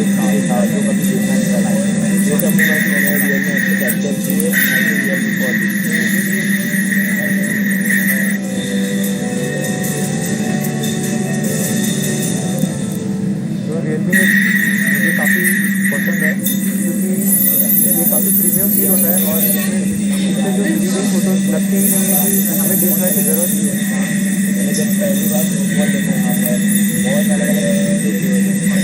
नहीं था, जो कभी देखना नहीं था लाइफ। ये सब मोमेंट मैंने रियल में अच्छे कैप्चर किए। Thank you real me for this. तो रियलमी मुझे काफ़ी पसंद है, क्योंकि ये काफ़ी प्रीमियम फील होता है और इससे जो एडिटिंग फोटोज लगती ही नहीं है कि हमें देखने की ज़रूरत ही है। मैंने जब पहली बार फुटबॉल देखा यहाँ पर, बहुत अलग अलग चीज़ें देखी,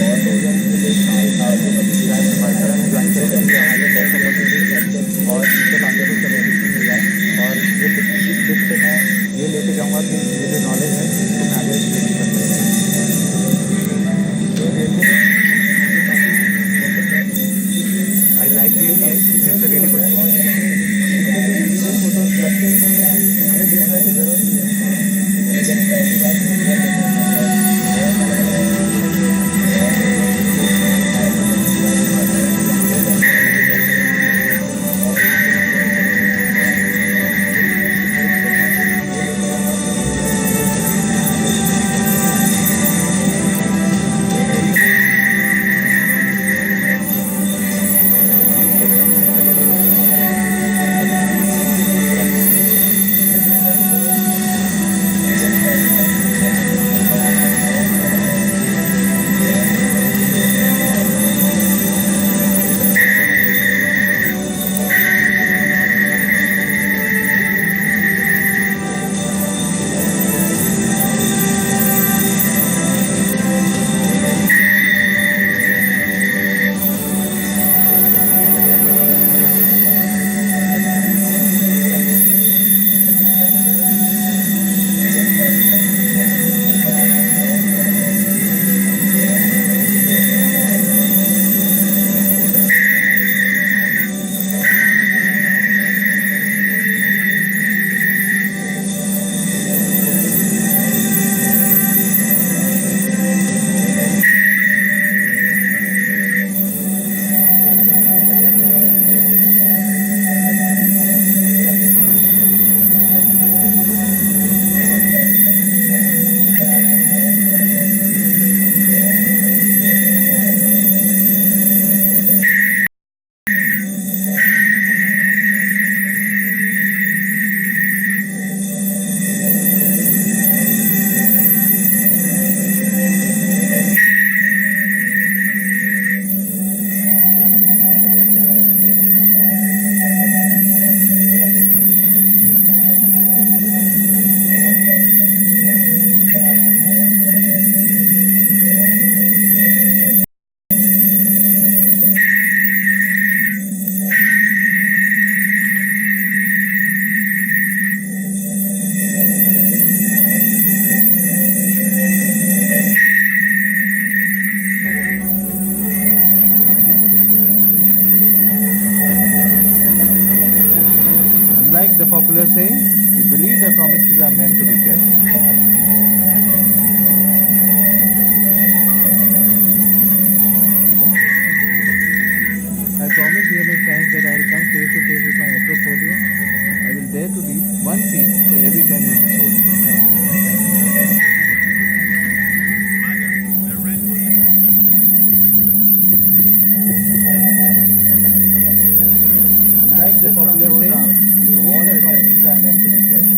बहुत लोगों ने देख था जो कभी ज्वाइन हमारे साथ हमें ज्वाइन करके मुझे हमारे बेस्ट अपॉर्चुनिटी और इससे काफ़ी कुछ करने सीखने मिला है। और ये इस ट्रिप से मैं ये लेके जाऊँगा कि ये जो नॉलेज है इसको मैं आगे लेके चल सकूँ। तो Realme I like realme. It's a really good phone. इससे जो एडिटिंग फोटोज लगते ही नहीं है कि हमें देखने की ज़रूरत ही है। मैंने जब पहली बार फुटबॉल देखा यहाँ पर, बहुत अलग अलग चीज़ें देखी, बहुत लोगों ने देख था जो कभी ज्वाइन हमारे साथ हमें ज्वाइन करके मुझे बेस्ट अपॉर्चुनिटी और इससे काफ़ी कुछ करने की सीखने मिला है। तो इस ट्रिप से मैं ये लेके जाऊँगा कि ये जो नॉलेज है इसको मैं आगे लेके चल सकूँ। तो रियलमी मैंने जब पहली बार फुटबॉल देखा यहाँ पर, बहुत अलग अलग चीज़ें देखी, बहुत लोगों ने देख था जो कभी ज्वाइन हमारे साथ हमें ज्वाइन करके मुझे बेस्ट अपॉर्चुनिटी और इससे काफ़ी कुछ करने की सीखने मिला है। तो रियलमी मुझे काफ़ी पसंद है। मैंने जब पहली बार फुटबॉल देखा यहाँ पर, बहुत अलग अलग चीज़ें देखी, बहुत लोगों ने देख था जो कभी ज्वाइन हमारे साथ हमें ज्वाइन करके मुझे बेस्ट अपॉर्चुनिटी और इससे काफ़ी कुछ करने की सीखने मिला है। तो Realme Unlike the popular saying, we believe that promises are meant to be kept. I promise dear my friends that I will come face to face with my acrophobia. I will dare to leave one seat for every 10 minutes sold. Unlike the popular saying, we believe that promises are meant to be kept.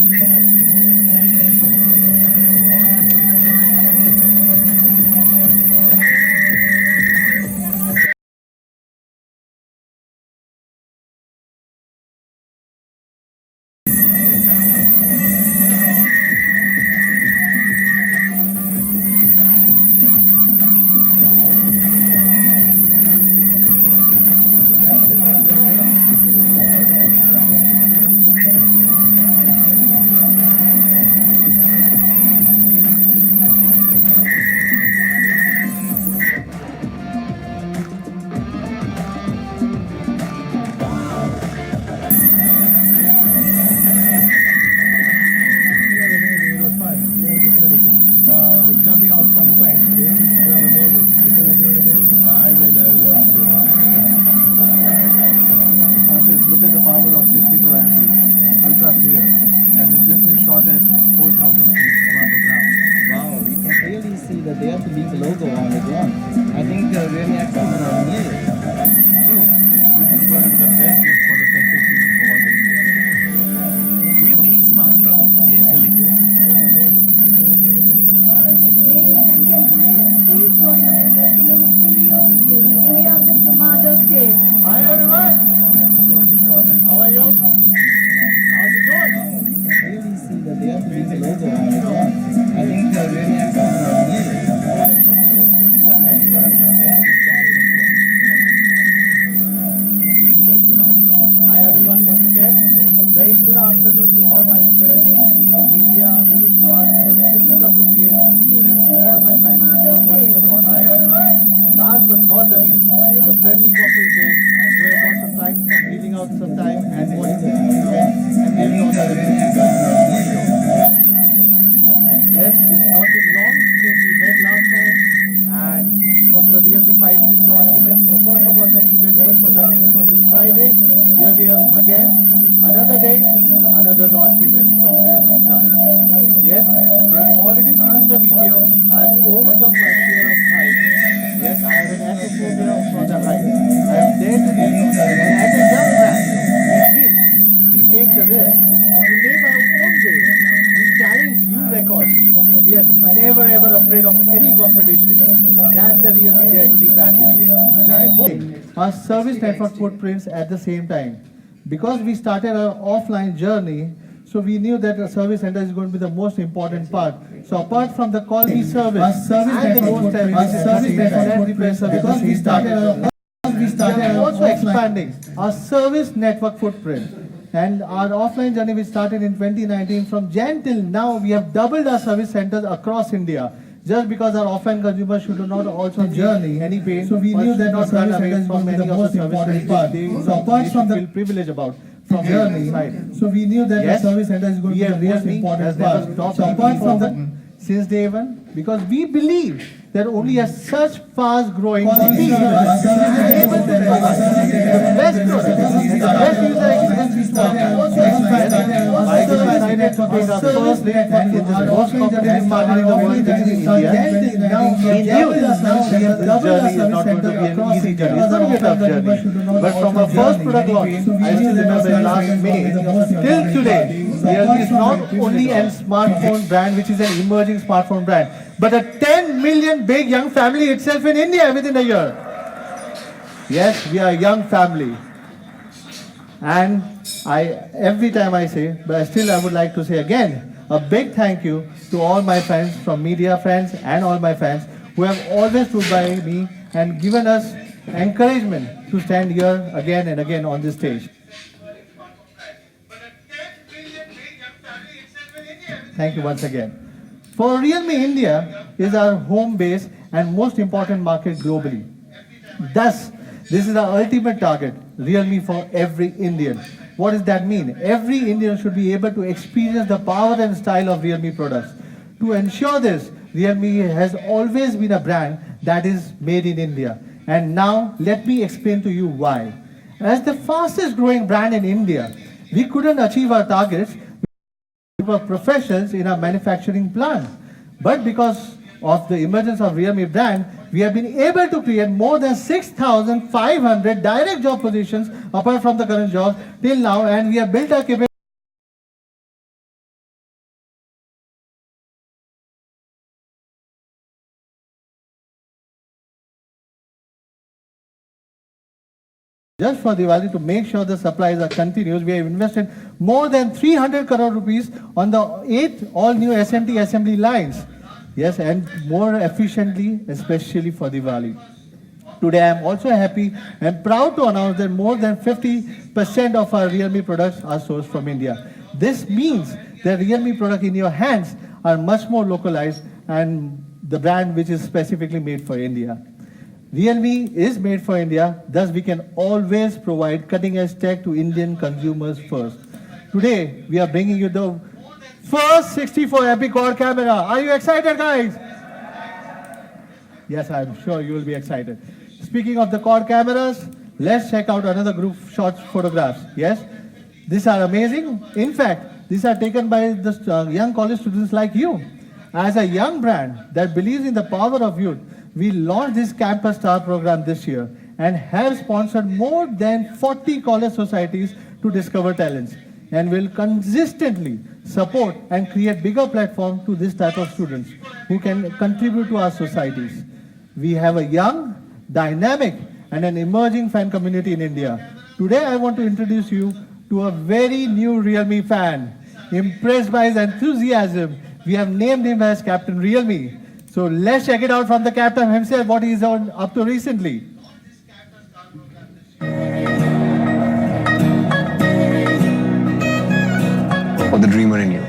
not the least, the friendly corporates who have got some time from leaving out some time and watching this event and giving out the Yes, it's not been long since we met last time and from the Realme 5 series launch event. So first of all, thank you very much for joining us on this Friday. Here we have again another day, another launch event from Realme side. Yes, you have already seen in the video, I have overcome my fear of height. Yes, I have an acrophobia from the height. I am there to lead, and as a young man, we dream, we take the risk, we make our own way, we challenge new records. We are never ever afraid of any competition. That's the Realme Dare to Leap attitude. And I hope our service network footprints at the same time. Because we started our offline journey, so we knew that a service center is going to be the most important part. So apart from the call me service, our service network, because we started also expanding our service network footprint. And our offline journey, we started in 2019. From Jan till now, we have doubled our service centers across India. Just because our offline consumers should not also journey any pain. So we knew that our service centers from many of the important part. So apart from the privilege about from journey side. So we knew that the service center is going to be the most important part. So apart from the since day one, because we believe that only a such fast growing city is able to provide the best product, the best user experience to also expand. I decided to take our first network in the most competitive market in the world, which is India. We knew this journey is not going to be an easy journey. It's going to be a tough journey. But from our first product launch, I still remember in last May, till today, Realme is not only a smartphone brand, which is an emerging smartphone brand, but a 10 million big young family itself in India within a year. Yes, we are a young family. And every time I say, but still I would like to say again, a big thank you to all my friends, from media friends and all my fans, who have always stood by me and given us encouragement to stand here again and again on this stage. Thank you once again. For Realme, India is our home base and most important market globally. Thus, this is the ultimate target, Realme for every Indian. What does that mean? Every Indian should be able to experience the power and style of Realme products. To ensure this, Realme has always been a brand that is made in India. And now, let me explain to you why. As the fastest growing brand in India, we couldn't achieve our targets. We were professionals in our manufacturing plant. But because of the emergence of Realme brand, we have been able to create more than 6,500 direct job positions apart from the current jobs till now, and we have built our capability just for Diwali to make sure the supplies are continuous. We have invested more than 300 crore rupees on the 8 all new SMT assembly lines. Yes, and more efficiently, especially for Diwali. Today, I am also happy and proud to announce that more than 50% of our Realme products are sourced from India. This means that Realme products in your hands are much more localized and the brand which is specifically made for India. Realme is made for India, thus we can always provide cutting-edge tech to Indian consumers first. Today, we are bringing you the first 64MP quad camera. Are you excited, guys? Yes, I'm sure you will be excited. Speaking of the quad cameras, let's check out another group shot photographs. Yes, these are amazing. In fact, these are taken by the young college students like you. As a young brand that believes in the power of youth, we launched this Campus Star program this year and have sponsored more than 40 college societies to discover talents, and will consistently support and create bigger platforms to this type of students who can contribute to our societies. We have a young, dynamic, and an emerging fan community in India. Today, I want to introduce you to a very new Realme fan. Impressed by his enthusiasm, we have named him as Captain Realme. So let's check it out from the captain himself, what he's up to recently. For the dreamer in you.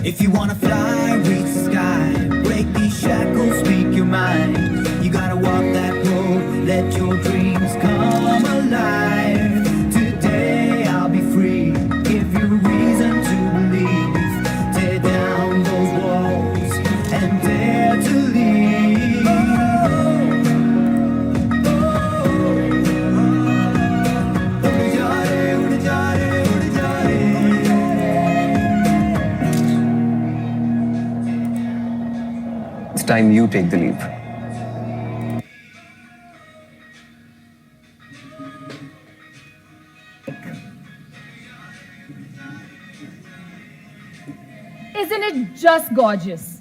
If you wanna fly, reach the sky, break the let your dreams come alive. Today I'll be free, give you reason to believe. Tear down those walls and dare to leave. उड़ जा रे, उड़ जा रे, उड़ जा रे. It's time you take the leap. Isn't it just gorgeous?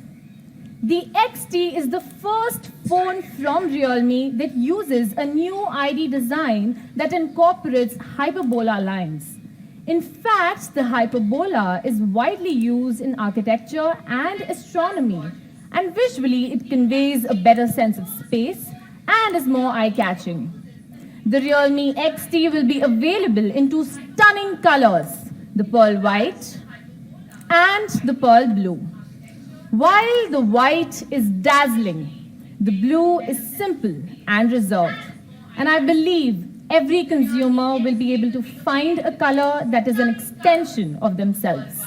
The XT is the first phone from Realme that uses a new ID design that incorporates hyperbola lines. In fact, the hyperbola is widely used in architecture and astronomy, and visually it conveys a better sense of space and is more eye-catching. The Realme XT will be available in two stunning colors, the pearl white and the pearl blue. While the white is dazzling, the blue is simple and reserved. And I believe every consumer will be able to find a color that is an extension of themselves.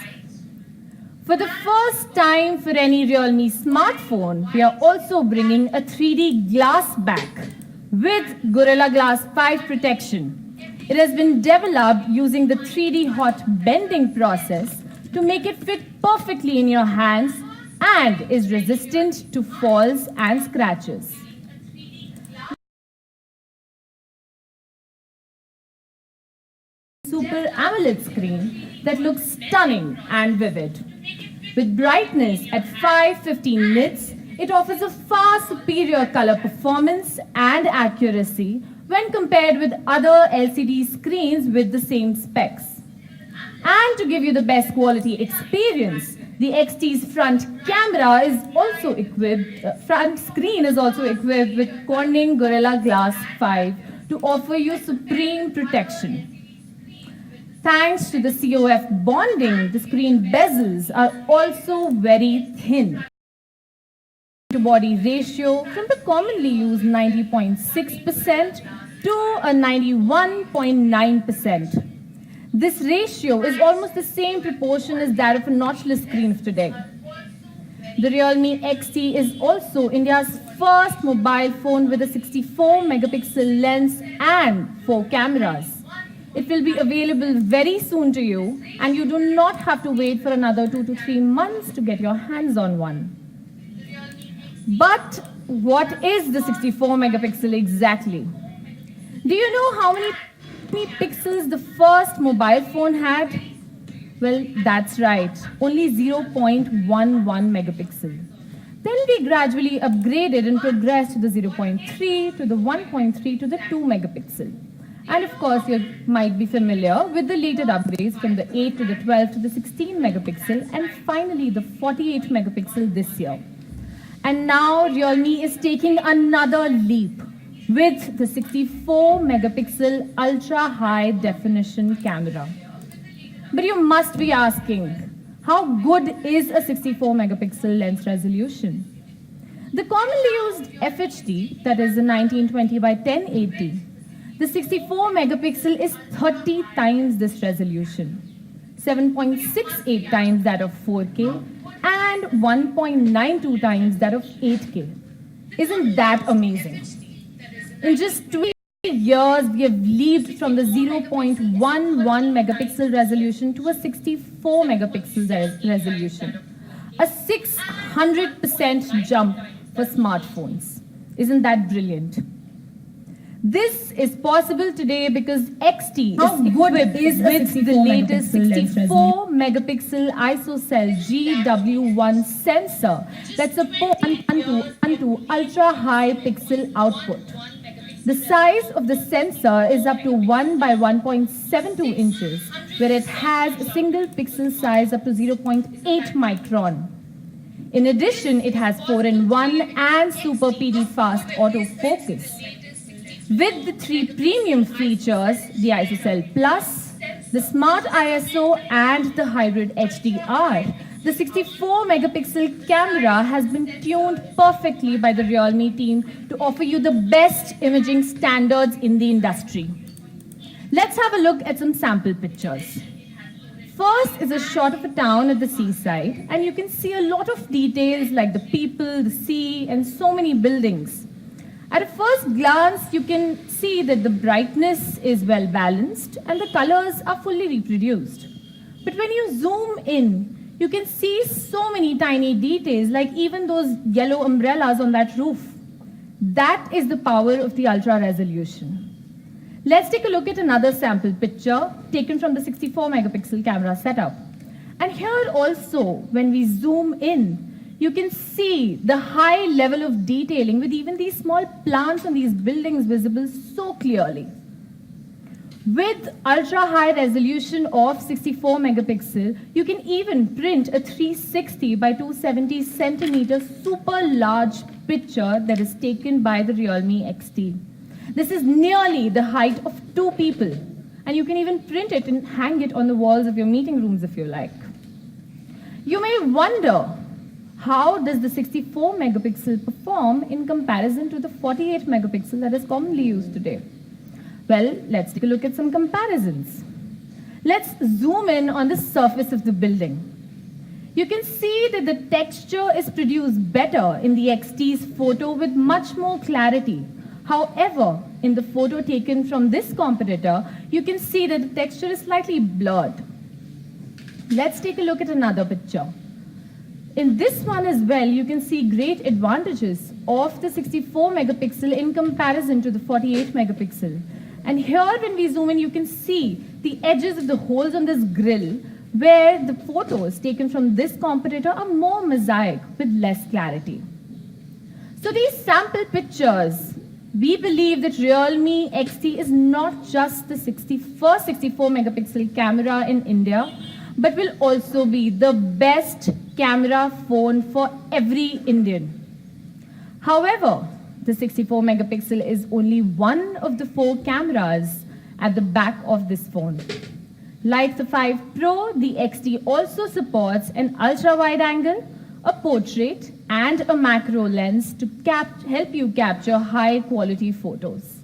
For the first time for any Realme smartphone, we are also bringing a 3D glass back with Gorilla Glass 5 protection. It has been developed using the 3D hot bending process to make it fit perfectly in your hands and is resistant to falls and scratches. Super AMOLED screen that looks stunning and vivid. With brightness at 515 nits, it offers a far superior color performance and accuracy when compared with other LCD screens with the same specs. And to give you the best quality experience, the XT's front camera is also equipped, front screen is also equipped with Corning Gorilla Glass 5 to offer you supreme protection. Thanks to the COF bonding, the screen bezels are also very thin. To body ratio from the commonly used 90.6% to a 91.9%. This ratio is almost the same proportion as that of a notchless screen of today. The Realme XT is also India's first mobile phone with a 64 megapixel lens and 4 cameras. It will be available very soon to you, and you do not have to wait for another 2 to 3 months to get your hands on one. But what is the 64 megapixel exactly? Do you know how many pixels the first mobile phone had? Well, that's right, only 0.11 megapixel. Then we gradually upgraded and progressed to the 0.3, to the 1.3, to the 2 megapixel. And of course, you might be familiar with the later upgrades from the 8 to the 12 to the 16 megapixel, and finally the 48 megapixel this year. And now Realme is taking another leap with the 64 megapixel ultra high definition camera. But you must be asking, how good is a 64 megapixel lens resolution? The commonly used FHD, that is a 1920 by 1080, the 64 megapixel is 30 times this resolution, 7.68 times that of 4K, and 1.92 times that of 8K. Isn't that amazing? In just 2 years, we have leaped from the 0.11 megapixel resolution to a 64 megapixel resolution. A 600% jump for smartphones. Isn't that brilliant? This is possible today because XT is equipped with the latest 64 megapixel ISOCELL GW1 sensor that supports onto ultra high pixel output. The size of the sensor is up to 1 by 1.72 inches, where it has a single pixel size up to 0.8 micron. In addition, it has 4-in-1 and Super PD fast autofocus. With the 3 premium features, the ISOCELL Plus, the Smart ISO and the Hybrid HDR, The 64 megapixel camera has been tuned perfectly by the realme team to offer you the best imaging standards in the industry. Let's have a look at some sample pictures. First is a shot of a town at the seaside, and you can see a lot of details like the people, the sea, and so many buildings. At a first glance, you can see that the brightness is well balanced and the colors are fully reproduced. But when you zoom in, you can see so many tiny details, like even those yellow umbrellas on that roof. That is the power of the ultra resolution. Let's take a look at another sample picture taken from the 64 megapixel camera setup. And here also, when we zoom in, you can see the high level of detailing with even these small plants on these buildings visible so clearly. With ultra high resolution of 64 megapixel, you can even print a 360 by 270 centimeter super large picture that is taken by the Realme XT. This is nearly the height of 2 people, and you can even print it and hang it on the walls of your meeting rooms if you like. You may wonder, how does the 64 megapixel perform in comparison to the 48 megapixel that is commonly used today? Well, let's take a look at some comparisons. Let's zoom in on the surface of the building. You can see that the texture is produced better in the XT's photo with much more clarity. However, in the photo taken from this competitor, you can see that the texture is slightly blurred. Let's take a look at another picture. In this one as well, you can see great advantages of the 64 megapixel in comparison to the 48 megapixel. And here when we zoom in, you can see the edges of the holes on this grill where the photos taken from this competitor are more mosaic with less clarity. So these sample pictures, we believe that Realme XT is not just the first 64 megapixel camera in India, but will also be the best camera phone for every Indian. However, the 64 megapixel is only one of the 4 cameras at the back of this phone. Like the 5 Pro, the XT also supports an ultra-wide angle, a portrait, and a macro lens to help you capture high-quality photos.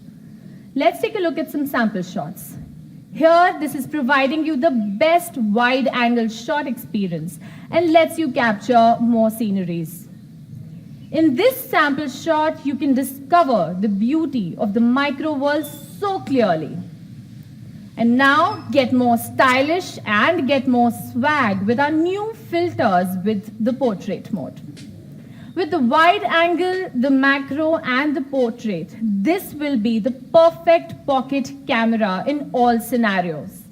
Let's take a look at some sample shots. Here, this is providing you the best wide-angle shot experience and lets you capture more sceneries. In this sample shot, you can discover the beauty of the micro world so clearly. And now, get more stylish and get more swag with our new filters with the portrait mode. With the wide angle, the macro, and the portrait, this will be the perfect pocket camera in all scenarios.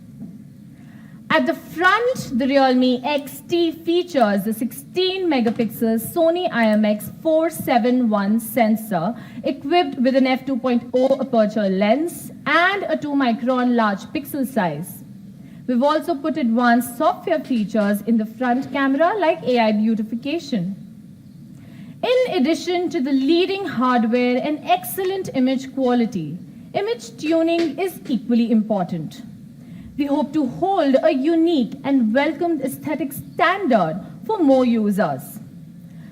At the front, the Realme XT features the 16 megapixel Sony IMX471 sensor equipped with an f2.0 aperture lens and a 2-micron large pixel size. We've also put advanced software features in the front camera like AI beautification. In addition to the leading hardware and excellent image quality, image tuning is equally important. We hope to hold a unique and welcomed aesthetic standard for more users.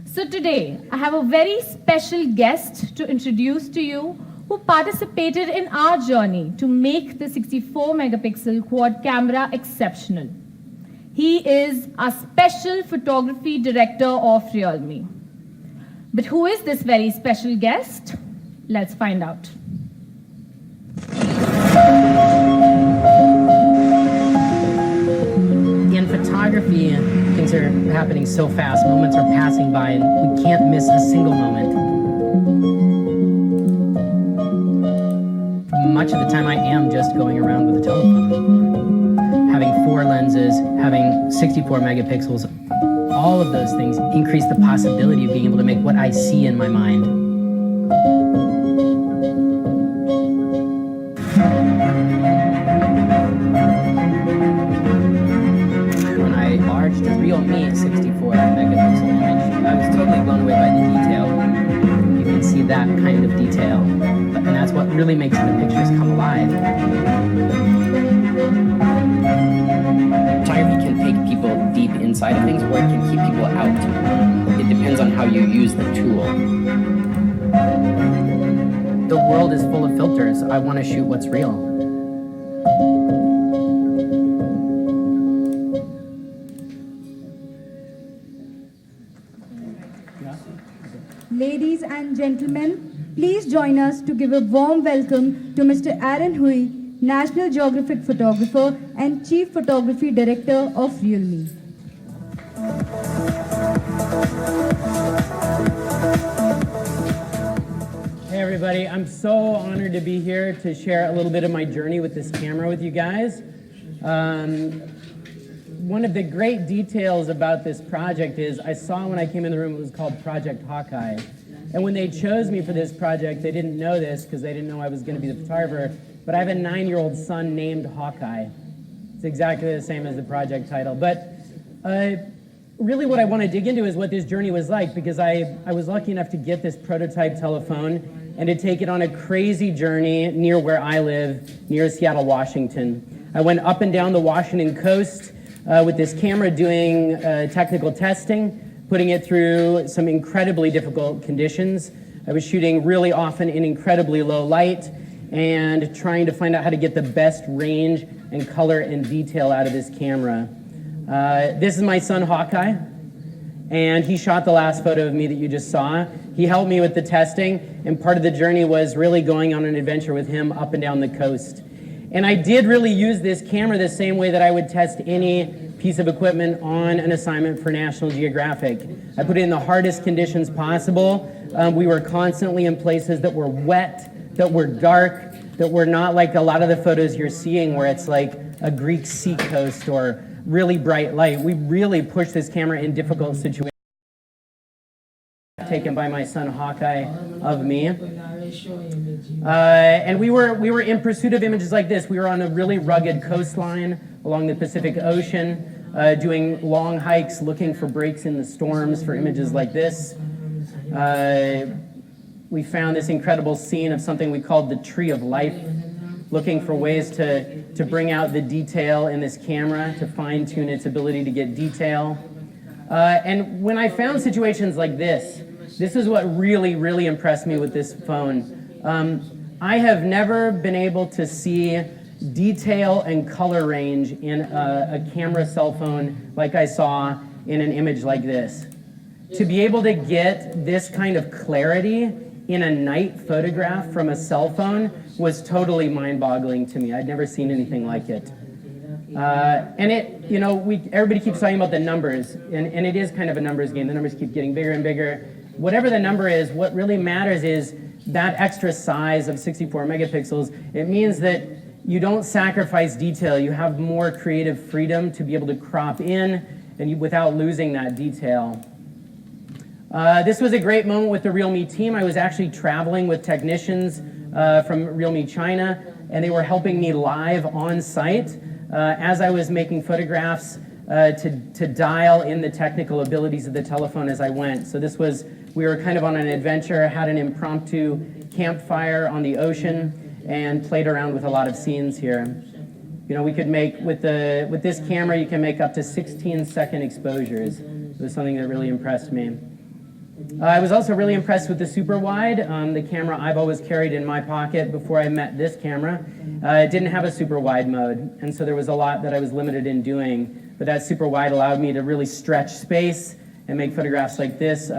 So today, I have a very special guest to introduce to you who participated in our journey to make the 64 megapixel quad camera exceptional. He is our special photography director of Realme. But who is this very special guest? Let's find out. In photography, things are happening so fast, moments are passing by, and we can't miss a single moment. Much of the time I am just going around with a telephone. Having 4 lenses, having 64 megapixels, all of those things increase the possibility of being able to make what I see in my mind. When I enlarged the realme 64 megapixel image, I was totally blown away by the detail. You can see that kind of detail, and that's what really makes the pictures come alive. Photography can take people deep keep inside of things or it can keep people out. It depends on how you use the tool. The world is full of filters. I want to shoot what's real. Ladies and gentlemen, please join us to give a warm welcome to Mr. Aaron Hui, National Geographic Photographer and Chief Photography Director of realme. Hey everybody, I'm so honored to be here to share a little bit of my journey with this camera with you guys. One of the great details about this project is I saw when I came in the room it was called Project Hawkeye. And when they chose me for this project, they didn't know this because they didn't know I was going to be the photographer, but I have a 9-year-old son named Hawkeye. It's exactly the same as the project title. But really what I want to dig into is what this journey was like, because I was lucky enough to get this prototype telephone and to take it on a crazy journey near where I live, near Seattle, Washington. I went up and down the Washington coast with this camera doing technical testing, putting it through some incredibly difficult conditions. I was shooting really often in incredibly low light and trying to find out how to get the best range and color and detail out of this camera. This is my son Hawkeye, and he shot the last photo of me that you just saw. He helped me with the testing, and part of the journey was really going on an adventure with him up and down the coast. And I did really use this camera the same way that I would test any piece of equipment on an assignment for National Geographic. I put it in the hardest conditions possible. We were constantly in places that were wet, that were dark, that were not like a lot of the photos you're seeing where it's like a Greek sea coast or really bright light. We really pushed this camera in difficult situations. Taken by my son Hawkeye of me. And we were in pursuit of images like this. We were on a really rugged coastline along the Pacific Ocean, doing long hikes, looking for breaks in the storms for images like this. We found this incredible scene of something we called the Tree of Life, looking for ways to bring out the detail in this camera, to fine-tune its ability to get detail. And when I found situations like this is what really, really impressed me with this phone. I have never been able to see detail and color range in a camera cell phone like I saw in an image like this. To be able to get this kind of clarity in a night photograph from a cell phone was totally mind-boggling to me. I'd never seen anything like it. And it, you know, everybody keeps talking about the numbers, and it is kind of a numbers game. The numbers keep getting bigger and bigger. Whatever the number is, what really matters is that extra size of 64 megapixels. It means that you don't sacrifice detail. You have more creative freedom to be able to crop in and without losing that detail. This was a great moment with the realme team. I was actually traveling with technicians from realme China, and they were helping me live on site as I was making photographs to dial in the technical abilities of the telephone as I went. So we were kind of on an adventure, had an impromptu campfire on the ocean, and played around with a lot of scenes here. You know, we could make, with this camera, you can make up to 16-second exposures. It was something that really impressed me. I was also really impressed with the super wide, the camera I've always carried in my pocket before I met this camera. It didn't have a super wide mode, and so there was a lot that I was limited in doing. But that super wide allowed me to really stretch space and make photographs like this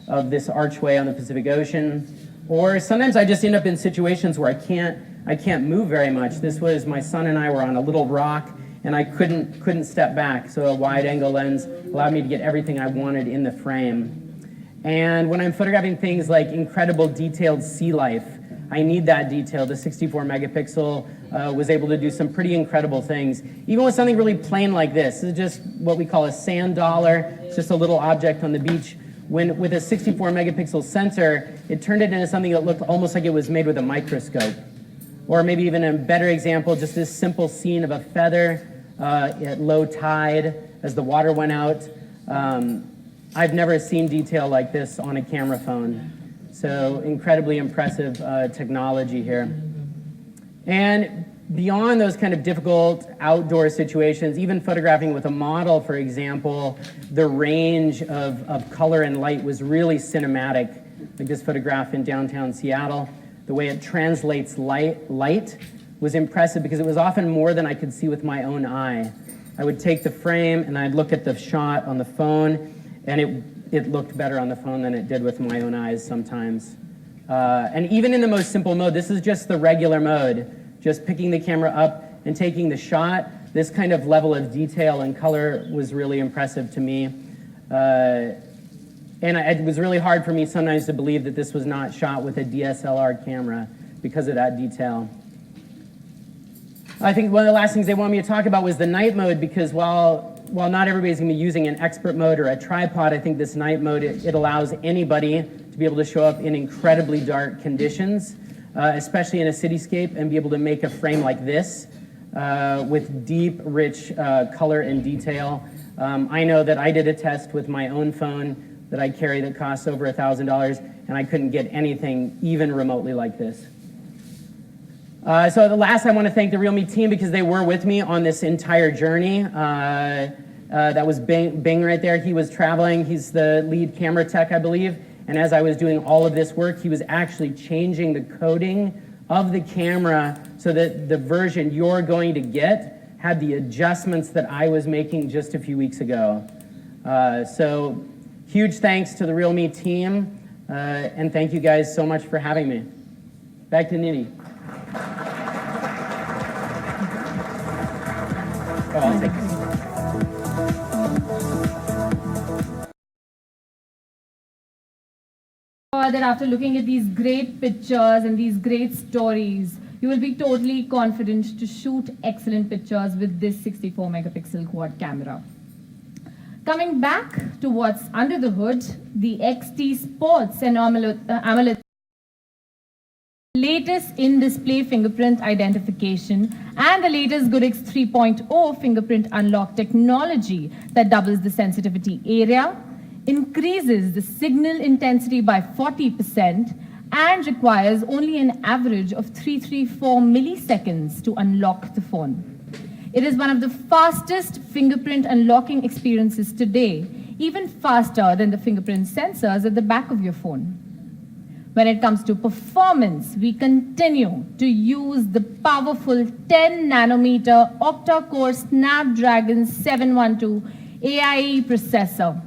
of this archway on the Pacific Ocean. Or sometimes I just end up in situations where I can't move very much. This was my son and I were on a little rock, and I couldn't step back. So a wide angle lens allowed me to get everything I wanted in the frame. And when I'm photographing things like incredible detailed sea life, I need that detail. The 64 megapixel was able to do some pretty incredible things. Even with something really plain like this. This is just what we call a sand dollar. It's just a little object on the beach. With a 64 megapixel sensor, it turned it into something that looked almost like it was made with a microscope. Or maybe even a better example, just this simple scene of a feather at low tide as the water went out. I've never seen detail like this on a camera phone. So incredibly impressive technology here. And beyond those kind of difficult outdoor situations, even photographing with a model, for example, the range of color and light was really cinematic. Like this photograph in downtown Seattle, the way it translates light was impressive because it was often more than I could see with my own eye. I would take the frame and I'd look at the shot on the phone, and it looked better on the phone than it did with my own eyes sometimes. And even in the most simple mode, this is just the regular mode, just picking the camera up and taking the shot. This kind of level of detail and color was really impressive to me. And it was really hard for me sometimes to believe that this was not shot with a DSLR camera because of that detail. I think one of the last things they wanted me to talk about was the night mode, because while not everybody's going to be using an expert mode or a tripod, I think this night mode, it allows anybody to be able to show up in incredibly dark conditions, especially in a cityscape, and be able to make a frame like this with deep, rich color and detail. I know that I did a test with my own phone that I carry that costs over $1,000, and I couldn't get anything even remotely like this. So the last, I want to thank the realme team because they were with me on this entire journey. That was Bing right there. He was traveling. He's the lead camera tech, I believe. And as I was doing all of this work, he was actually changing the coding of the camera so that the version you're going to get had the adjustments that I was making just a few weeks ago. So huge thanks to the realme team, and thank you guys so much for having me. Back to Nidhi. Oh, I'll take this. That after looking at these great pictures and these great stories, you will be totally confident to shoot excellent pictures with this 64 megapixel quad camera. Coming back to what's under the hood, the XT Sports and AMOLED latest in-display fingerprint identification and the latest Goodix 3.0 fingerprint unlock technology that doubles the sensitivity area, increases the signal intensity by 40%, and requires only an average of 334 milliseconds to unlock the phone. It is one of the fastest fingerprint unlocking experiences today, even faster than the fingerprint sensors at the back of your phone. When it comes to performance, we continue to use the powerful 10 nanometer octa-core Snapdragon 712 AIE processor.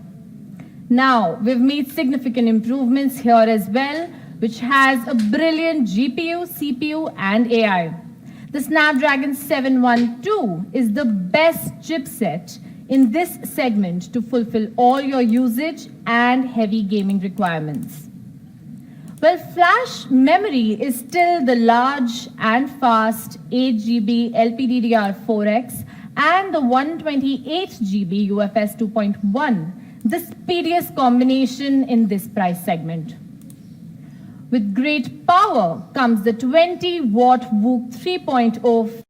Now, we've made significant improvements here as well, which has a brilliant GPU, CPU, and AI. The Snapdragon 712 is the best chipset in this segment to fulfill all your usage and heavy gaming requirements. Well, flash memory is still the large and fast 8GB LPDDR4X and the 128GB UFS 2.1, the speediest combination in this price segment. With great power comes the 20-watt VOOC 3.0